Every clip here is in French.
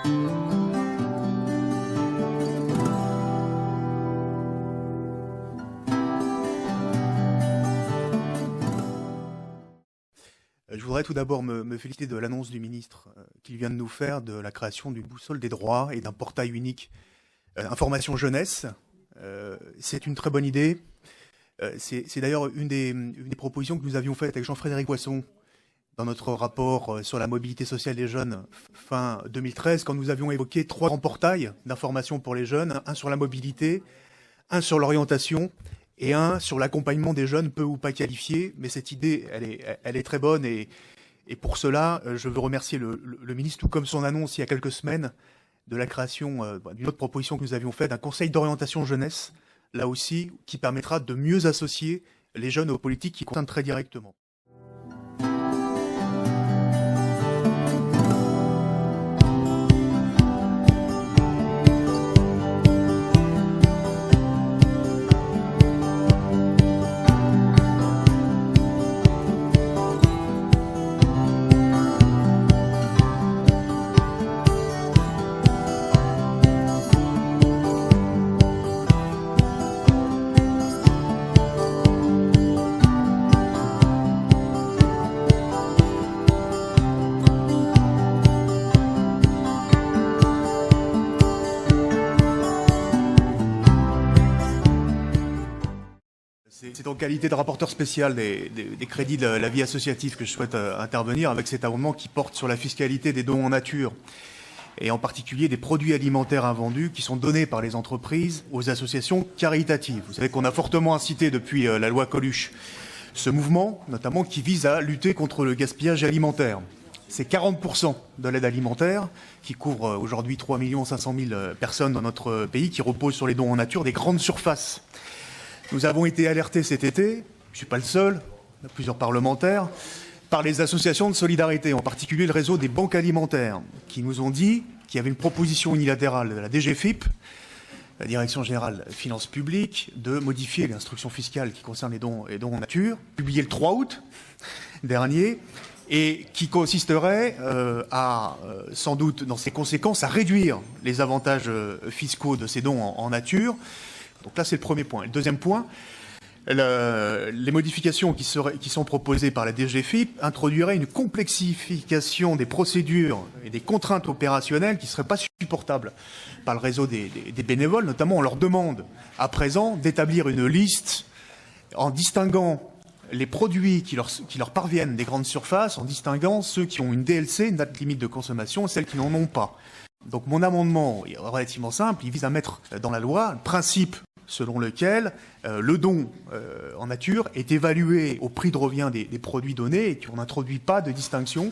Je voudrais tout d'abord me féliciter de l'annonce du ministre qu'il vient de nous faire de la création d'une boussole des droits et d'un portail unique information jeunesse. C'est une très bonne idée. C'est d'ailleurs une des propositions que nous avions faites avec Jean-Frédéric Poisson dans notre rapport sur la mobilité sociale des jeunes fin 2013, quand nous avions évoqué 3 grands portails d'information pour les jeunes, un sur la mobilité, un sur l'orientation et un sur l'accompagnement des jeunes peu ou pas qualifiés. Mais cette idée, elle est très bonne et pour cela, je veux remercier le ministre, tout comme son annonce il y a quelques semaines, de la création d'une autre proposition que nous avions faite, d'un conseil d'orientation jeunesse, là aussi, qui permettra de mieux associer les jeunes aux politiques qui concernent très directement. C'est en qualité de rapporteur spécial des crédits de la vie associative que je souhaite intervenir avec cet amendement qui porte sur la fiscalité des dons en nature et en particulier des produits alimentaires invendus qui sont donnés par les entreprises aux associations caritatives. Vous savez qu'on a fortement incité depuis la loi Coluche ce mouvement, notamment qui vise à lutter contre le gaspillage alimentaire. C'est 40% de l'aide alimentaire qui couvre aujourd'hui 3 500 000 personnes dans notre pays qui reposent sur les dons en nature des grandes surfaces. Nous avons été alertés cet été, je ne suis pas le seul, il y a plusieurs parlementaires, par les associations de solidarité, en particulier le réseau des banques alimentaires, qui nous ont dit qu'il y avait une proposition unilatérale de la DGFiP, la Direction Générale des Finances Publiques, de modifier l'instruction fiscale qui concerne les dons en nature, publiée le 3 août dernier, et qui consisterait à, sans doute dans ses conséquences, à réduire les avantages fiscaux de ces dons en nature. Donc là, c'est le premier point. Le deuxième point, les modifications qui sont proposées par la DGFiP introduiraient une complexification des procédures et des contraintes opérationnelles qui ne seraient pas supportables par le réseau des bénévoles. Notamment, on leur demande à présent d'établir une liste en distinguant les produits qui leur parviennent des grandes surfaces, en distinguant ceux qui ont une DLC, une date limite de consommation, et celles qui n'en ont pas. Donc mon amendement est relativement simple, il vise à mettre dans la loi le principe selon lequel le don en nature est évalué au prix de revient des produits donnés et qu'on n'introduit pas de distinction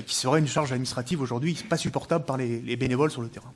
qui serait une charge administrative aujourd'hui pas supportable par les bénévoles sur le terrain.